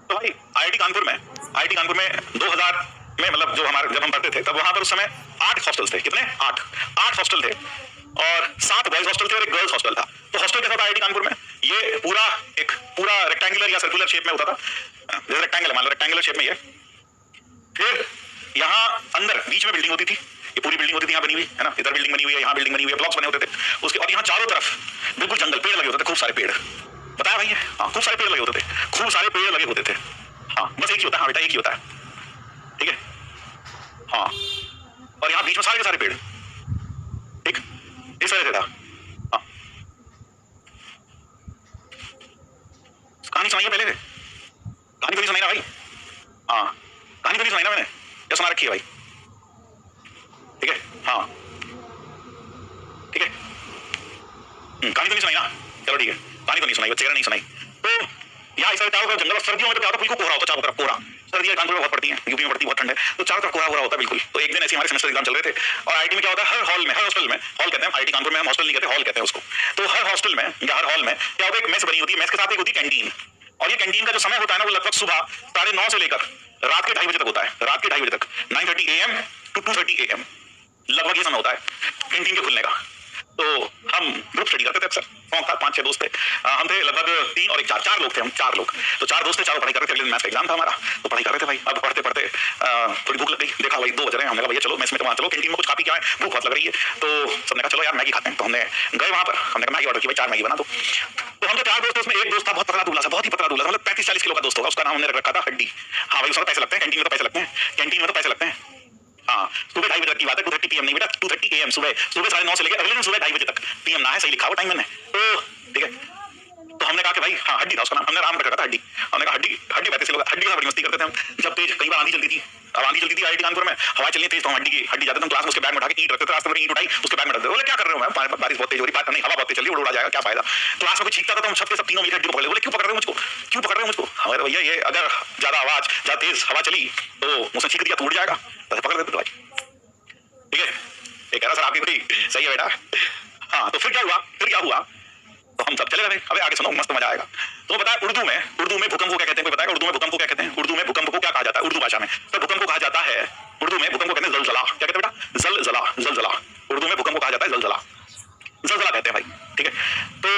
तो भाई आईआईटी कानपुर में 2000 में मतलब जो हमारे जब हम पढ़ते थे तब वहां पर उस समय 8 हॉस्टल्स थे। कितने? 8 हॉस्टल थे और 7 बॉयज हॉस्टल थे और एक गर्ल्स हॉस्टल था। तो हॉस्टल कैसा था आईआईटी कानपुर में? ये पूरा रेक्टेंगुलर या सर्कुलर शेप में होता था। जैसे रेक्टेंगल मान लो, रेक्टेंगुलर शेप में ये। फिर यहाँ अंदर बीच में बिल्डिंग होती थी, ये पूरी बिल्डिंग होती थी यहाँ बनी हुई है ना, इधर बिल्डिंग बनी हुई है, यहाँ बिल्डिंग बनी हुई है, ब्लॉक्स बने होते थे उसके। और यहाँ चारों तरफ बिल्कुल जंगल, पेड़ लगे होते थे, खूब सारे पेड़। बताया भाई? हाँ, खूब सारे पेड़ लगे होते थे, खूब सारे पेड़ लगे होते थे। हाँ, बस एक ही होता है। हाँ बेटा, एक ही होता है। ठीक है। हाँ, और यहाँ बीच में सारे के सारे पेड़। ठीक, इस तरह से था। हाँ, कहानी सुनाइए पहले से। कहानी तो नहीं सुनाई ना भाई? हाँ, कहानी तो नहीं सुनाई ना मैंने, या सुना रखी है भाई? ठीक है। हाँ, ठीक है। कहानी तो नहीं सुनाई ना? चलो ठीक है, कहानी तो नहीं सुनाई, बच्चे नहीं सुनाई। तो यहाँ इस तरह जंगल, और सर्दियों में तो क्या होता है, बिल्कुल कोहरा होता है चारों तरफ, कोहरा। सर्दियां कानपुर में बहुत पड़ती हैं, यूपी में पड़ती है, बहुत ठंड है, तो चारों तरफ कोहरा होता है बिल्कुल। तो एक दिन ऐसे हमारे सेमेस्टर एग्जाम चल रहे थे और आईआईटी में क्या होता है, हर हॉल में, हर हॉस्टल में, हॉल कहते हैं आईआईटी कानपुर में, हम हॉस्टल नहीं कहते, हॉल कहते हैं उसको। तो हर हॉस्टल में या हर हॉल में क्या होता है, एक मेस बनी होती है, मेस के साथ एक होती है कैंटीन। और ये कैंटीन का जो समय होता है ना, वो लगभग सुबह 9:30 से लेकर रात के 2:30 बजे तक होता है। रात के 2:30 बजे तक, 9:30 AM to 2:30 AM, लगभग ये समय होता है कैंटीन के खुलने का। तो हम ग्रुप स्टडी करते थे अक्सर, 5-6 दोस्त थे। हम थे लगभग 3 और 1 4 लोग थे, हम 4 लोग। तो 4 दोस्त थे, चारों पढ़ाई कर रहे थे। अगले दिन मैथ्स का एग्जाम था हमारा, तो पढ़ाई कर रहे थे भाई। अब पढ़ते पढ़ते थोड़ी भूख लग गई, देखा भाई 2 बज रहे हैं। हमने कहा भैया चलो मेस में, तो वहाँ चलो कैंटीन में कुछ खा पी के आए, भूख बहुत लग रही है। तो सबने कहा चलो यार मैगी खाते हैं। तो हमने गए वहाँ पर, हमने कहा मैगी ऑर्डर की, भाई 4 मैगी बना दो। तो हम जो 4 दोस्त, उसमें एक दोस्त था बहुत पतला दूल्हा सा, बहुत ही पतला दूल्हा, मतलब 35-40 किलो का दोस्त होगा। उसका नाम हमने रखा था हड्डी। हाँ भाई, उसमें पैसे लगते हैं, कैंटीन में तो पैसे लगते हैं, कैंटीन में तो पैसे लगते हैं। हाँ, सुबह 2:30 बजे तक की बात है, 2:30 PM नहीं बेटा, 2:30 AM, सुबह 9:30 से लेकर अगले दिन सुबह 2:30 बजे तक। PM ना है, सही लिखा हुआ टाइम मैंने। तो ठीक है, तो हमने कहा कि भाई, हाँ हड्डी था उसका नाम, हमने नाम रखा था हड्डी। हमने कहा हड्डी, हड्डी 35 लोग, हड्डी से बड़ी मस्ती करते थे हम। जब तेज कई बार आंधी चलती थी, अब आंधी चलती थी आईआईटी कानपुर में, हवा चलनी तेज, तो हम हड्डी जाते थे क्लास में, उसके बैग में उठा के ईंट रखते थे, रास्ते में ईंट उठाई, उसके बैग में रख देते। बोले क्या कर रहे हो मैम, बारिश बहुत तेज हो रही, बात नहीं, हवा बहुत तेज चल रही है, उड़ा जाएगा, क्या फायदा। क्लास में कोई छींकता था तो हम सब के सब तीनों मिलकर हड्डी को पकड़ ले। बोले क्यों पकड़ रहे हो मुझको, क्यों पकड़ रहे हो मुझको? हमारे भैया ये अगर ज्यादा आवाज, ज्यादा तेज हवा चली तो मुझसे छींक दिया तो उड़ जाएगा, तो पकड़ देते भाई। ठीक है, ये कह रहा सर आपकी बड़ी सही है बेटा। हाँ, तो फिर क्या हुआ, तो हम सब चले गए। अबे आगे सुनो, मस्त मजा आएगा। तो बताया उर्दू में भूकंप को क्या कहते हैं, कोई बताएगा उर्दू में भूकंप को क्या कहते हैं? उर्दू में भूकंप को क्या कहा जाता है उर्दू भाषा में? तो भूकंप को कहा जाता है उर्दू में, भूकंप को कहते हैं जलजला। क्या कहते हैं बेटा? जलजला। उर्दू में भूकंप को कहा जाता है जलजला, जलजला कहते हैं भाई। ठीक है, तो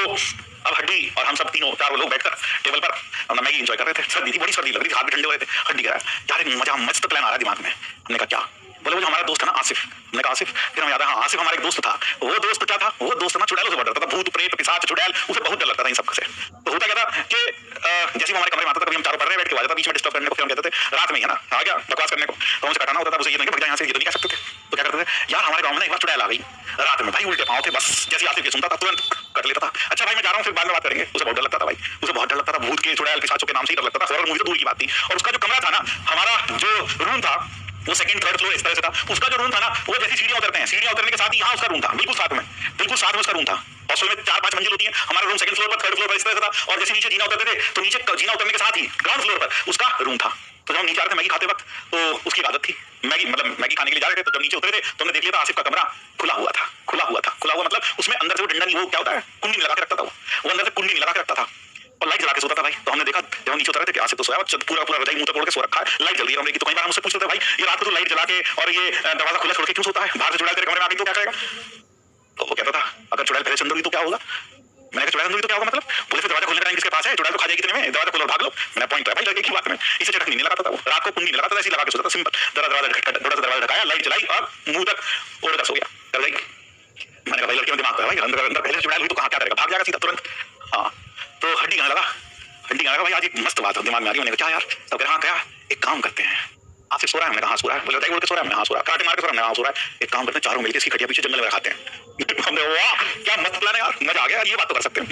अब हड्डी और हम सब तीनों 4 लोग बैठकर टेबल पर अपना मैगी एंजॉय कर रहे थे। सर्दी थी, बड़ी सर्दी लग रही थी, हाथ भी ठंडे हो रहे थे। हड्डी कह रहा है यार एक मजा, मस्त प्लान आ रहा है दिमाग में। हमने कहा क्या? बोले वो जो हमारा दोस्त है ना आसिफ। हमने कहा आसिफ, फिर हमें याद है हाँ आसिफ हमारा एक दोस्त था। वो दोस्त क्या था? वो दोस्त ना चुड़ैलों से बहुत डरता था, भूत प्रेत पिशाच चुड़ैल, उसे बहुत डर लगता था इन सब से। तो होता क्या था कि जैसे हमारे कमरे में आता था, कभी हम चारों पढ़ रहे हैं, बैठ के आ जाता बीच में डिस्टर्ब करने को। फिर हम कहते थे रात में ही है ना, आ गया बकवास करने को, तो हमसे कटाना होता था, उसे ये नहीं भग जाए यहाँ से, ये तो नहीं कह सकते थे। तो क्या करते थे यार, हमारे गाँव में ना एक बार चुड़ैल आ गई रात में भाई, उल्टे पाँव थे, बस जैसे आसिफ के सुनता था तुरंत कर लेता था। अच्छा भाई मैं जा रहा हूँ, फिर बाद में बात करेंगे। उसे बहुत डर लगता था भाई, उसे बहुत डर लगता था, भूत के चुड़ैल पिशाचों के नाम से ही डर लगता था। हॉरर मूवी तो दूर की बात थी। और उसका जो कमरा था ना, हमारा जो रूम था वो 2nd 3rd फ्लोर इस तरह से था। उसका जो रूम था ना, वो जैसी सीढ़ियां उतरते हैं, सीढ़ियां उतरने के साथ ही यहाँ उसका रूम था, बिल्कुल साथ में उसका रूम था। हॉस्टल में 4-5 मंजिल होती है, हमारा रूम 2nd फ्लोर पर, 3rd फ्लोर पर इस तरह से था। और जैसे नीचे जीना उतरते थे, तो नीचे जीना उतरने के साथ ही ग्राउंड फ्लोर पर उसका रूम था। तो जब हम नीचे आ रहे थे मैगी खाते वक्त, तो उसकी आदत थी मैगी खाने के लिए जा रहे थे, तो जब नीचे उतरे थे तो हमने देख लिया था आसिफ का कमरा खुला हुआ मतलब उसमें अंदर से वो डंडा नहीं, वो क्या होता है, कुंडी नहीं लगा के रखता था, वो अंदर से कुंडी नहीं लगा के रखता था और लाइट जला के सोता था भाई। तो हमने देखा जब हम नीचे उतर रहे थे कि आसिफ तो सोया, पूरा रजाई मुंह तक ओढ़ के सो रखा है, लाइट जल रही है कमरे की। तो कई बार हम उससे पूछते थे भाई ये रात को तो लाइट जला के और ये दरवाजा खुला छोड़ के क्यों सोता है, बाहर से चुड़ैल तेरे कमरे में आ गई तो क्या करेगा? तो वो कहता था अगर चुड़ैल पहले से अंदर हुई तो क्या होगा? मैंने कहा चुड़ैल अंदर हुई तो क्या होगा मतलब? बोले फिर दरवाजा खोलने का टाइम किसके पास है, चुड़ैल तो खा जाएगी इतने में, दरवाजा खोलो भाग लो। मैंने पॉइंट है भाई लड़के की बात में, इसे चटक नहीं लगाता था वो, रात को कुंडी नहीं लगाता था, ऐसे लगा के सोता था सिंपल। दरवाजा ढकाया, लाइट जलाई और मुंह तक ओढ़ कर सो गया, कर जाएगी। मैंने कहा भाई लड़के में दिमाग है भाई, अंदर पहले चुड़ैल हुई तो कहाँ क्या करेगा, भाग जाएगा सीधा तुरंत। हाँ, तो हड्डी कहने लगा भाई आज एक मस्त बात दिमाग में आ रही है। मैंने कहा क्या यार? तो कह रहा हाँ क्या, एक काम करते हैं, आसिफ सो रहा है? हमने कहा हाँ सो रहा है। बोले बताइए उड़ के सो रहा है? हमने हाँ सो रहा है। काटे मार के सो रहा है? हाँ सो रहा है। एक काम करते हैं, चारों मिलकर इसी खटिया पीछे जंगल में रखाते हैं। हमने वाह क्या मस्त प्लान है यार, मजा आ गया। ये बात तो कर सकते हैं,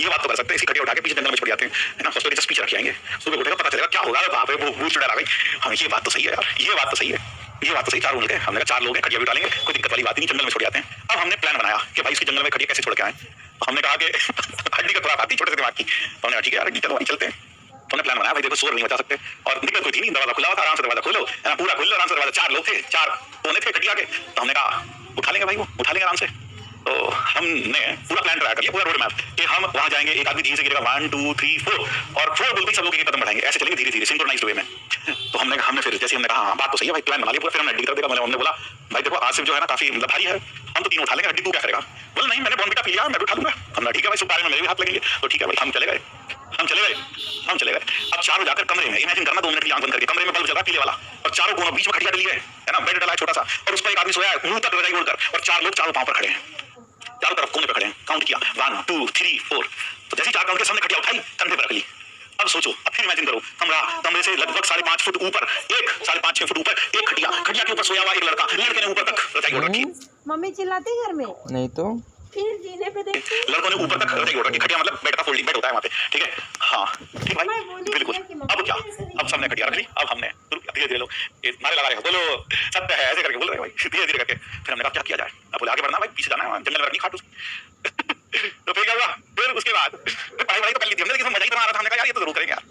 इसी खटिया उठा के पीछे जंगल में छोड़ जाते हैं, है ना, सस्ते जस्ट पीछे रख आएंगे, सुबह उठेगा पता चलेगा क्या होगा, बाप रे भूत चुड़ैल आ गई। हम ये बात तो सही है यार, ये बात तो सही। चारों मिलकर हमने कहा 4 लोग हैं, खटिया भी डालेंगे, कोई दिक्कत वाली बात नहीं, जंगल में छोड़ जाते हैं। अब हमने प्लान बनाया कि भाई इसकी जंगल में खटिया कैसे छोड़ के आए। हमने कहा कि हड्डी का थोड़ा आती छोटे से दिमाग की, तो हमने ठीक है यार चलो भाई चलते हैं। तो हमने प्लान बनाया भाई, देखो शोर नहीं मचा सकते और दिक्कत कोई थी नहीं, दरवाजा खुला हुआ था, आराम से दरवाजा खोलो, पूरा खोलो आराम से दरवाजा। 4 लोग थे, 4 कोने थे खटिया के, तो हमने कहा उठा लेंगे भाई, वो उठा लेंगे आराम से। तो हमने पूरा प्लान ट्राई कर लिया, पूरा रोड मैप कि हम वहां जाएंगे, एक आदमी धीरे से गिरेगा 1 2 3 4 और 4 बोलते ही सब लोग एक कदम बढ़ाएंगे, ऐसे चलेंगे धीरे धीरे सिंक्रोनाइज्ड वे में। तो हमने फिर जैसे हमने कहा हाँ बात तो सही है भाई, प्लान बना लिया पूरा। फिर हमने हड्डी कर देगा, हमने बोला भाई देखो आसिफ जो है ना काफी मतलब भारी है, हम तो 3 उठा लेंगे, हड्डी तू क्या करेगा? बोला नहीं मैंने बॉर्नविटा पी लिया, मैं भी उठा लूंगा। हमने ठीक है भाई, सुपारी में मेरे भी हाथ लगेंगे। तो ठीक है भाई, हम चले गए। अब चारों जाकर कमरे में, इमेजिन करना 2 मिनट की आंख बंद करके, कमरे में बल्ब जला पीले वाला और चारों कोनों बीच में खटिया डली है ना, बेड डला है छोटा सा और उस पर एक आदमी सोया है मुंह तक रजाई ओढ़कर और 4 लोग चारों पांव पर खड़े हैं, चारों तरफ कोने पर खड़े हैं। काउंट किया 1 2 3 4। तो जैसे 4 काउंट के सामने खटिया उठाई, कंधे पर रख ली। अब सोचो, अब फिर इमेजिन करो, कमरे से लगभग 5.5 फुट ऊपर, 5.5 फुट ऊपर एक खटिया के ऊपर सोया हुआ एक लड़का, लड़के ने ऊपर तक रजाई ओढ़ रखी। मम्मी चिल्लाती घर में नहीं तो फिर जीने पे देखते लड़कों ने ऊपर तक रजाई ओढ़ रखी। खटिया मतलब बेड का फोल्डिंग बेड होता है वहां पे, ठीक है? हाँ ठीक भाई, बिल्कुल। अब क्या, अब सबने खटिया रख ली। अब हमने धीरे धीरे लोग नारे लगा रहे हैं, बोलो सत्य है, ऐसे करके बोल रहे हैं भाई, धीरे धीरे करके। फिर हमने कहा क्या किया जाए? अब बोले आगे बढ़ना भाई, पीछे जाना है, जंगल में नहीं खाट उसकी। तो फिर क्या हुआ? फिर उसके बाद पढ़ाई तो कर ली थी हमने, लेकिन मजा ही तो आ रहा था। हमने कहा यार ये तो जरूर करेंगे यार।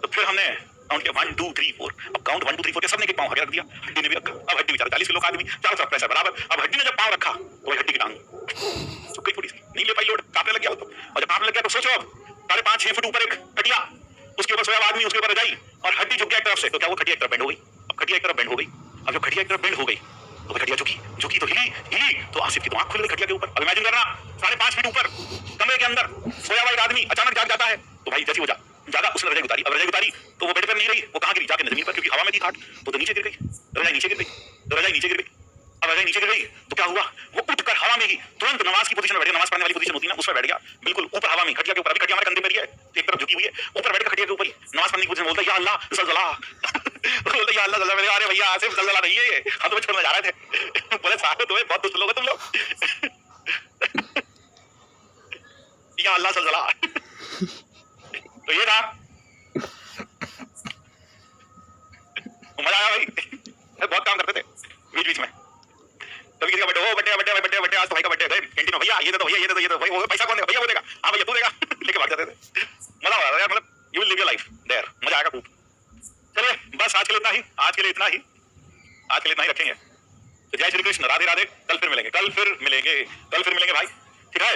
तो फिर हमने काउंट किया 1 2 3 4। अब काउंट 1 2 3 4 के सबने एक पांव आगे रख दिया, हड्डी ने भी रखा। अब हड्डी बेचारा 40 किलो का आदमी, चारों तरफ प्रेशर बराबर। अब हड्डी ने जब पांव रखा तो हड्डी की टांग तो कोई थोड़ी सी नहीं ले पाई, लोड कांपने लग गया वो तो। और जब कांपने लग गया तो सोचो, अब 5.5 6 फुट ऊपर एक खटिया, उसके ऊपर सोया आदमी, उसके ऊपर रजाई और हड्डी झुक गया एक तरफ से। तो क्या वो खटिया एक तरफ बेंड हो गई? अब खटिया एक तरफ बेंड हो गई। अब जब खटिया एक तरफ बेंड हो गई तो खटिया झुकी तो हिली तो आसिफ की तो आंख खुल गई खटिया के ऊपर। अब इमेजिन करना 5.5 फीट ऊपर कमरे के अंदर सोया हुआ एक आदमी अचानक जाग जाता है। तो भाई जैसी वो जागा, उसने रजाई उतारी। अब रजाई उतारी तो वो बेड पर नहीं रही, वो कहां गिरी? जाके जमीन पर, क्योंकि हवा में थी खाट। तो नीचे गिर गई, रजाई नीचे गिर गई। अब रजाई नीचे गिर गई तो क्या हुआ? वो उठकर हवा में ही तुरंत नमाज की पोजीशन में बैठ गया। नमाज पढ़ने वाली पोजीशन होती है ना, उसमें बैठ गया, बिल्कुल ऊपर हवा में, खटिया के ऊपर। अभी खटिया हमारे कंधे पर ही है, एक तरफ झुकी हुई है, ऊपर बैठ कर खटिया के ऊपर ही नमाज पढ़ने की पोजीशन। बोलता है या अल्लाह ज़लज़ला, बोलता है या अल्लाह ज़लज़ला। अरे भैया आसिफ ज़लज़ला नहीं है ये, हम तुम्हें छोड़ने जा रहे थे। बोले साहब तुम्हें बहुत दुष्ट लोग हो तुम लोग। या अल्लाह ज़लज़ला। तो ये था, मजा आया भाई। बहुत काम करते थे बीच में। कभी किसी का बर्थडे हो, बर्थडे आज तो भाई का बर्थडे है, कैंटीन में भैया ये दे दो, भैया ये दे दो, भाई वो पैसा कौन देगा? भैया वो देगा। हाँ भैया तू देगा। लेके भाग जाते थे, मजा आ रहा था यार। मतलब you will live your life there, मजा आएगा खूब। चलिए बस आज के लिए इतना ही रखेंगे। तो जय श्री कृष्ण, राधे राधे। कल फिर मिलेंगे भाई, ठीक है?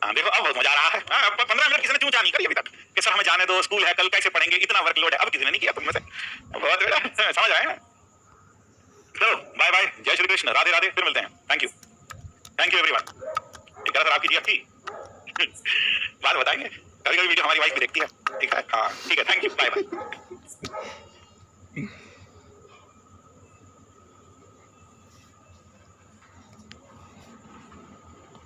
हाँ देखो अब बहुत मजा आ रहा है। 15 मिनट किसी ने चूचा नहीं करी अभी तक कि सर हमें जाने दो, स्कूल है, कल कैसे पढ़ेंगे, इतना वर्कलोड है। अब किसी ने नहीं किया तुम में से, बहुत समझ आए ना? चलो बाय बाय, जय श्री कृष्ण, राधे राधे। फिर मिलते हैं। Thank you everyone. एक तरह आपकी जी अच्छी बात बताएंगे, कभी वीडियो हमारी वाइफ भी देखती है, ठीक है? हाँ ठीक है, थैंक यू, बाय बाय।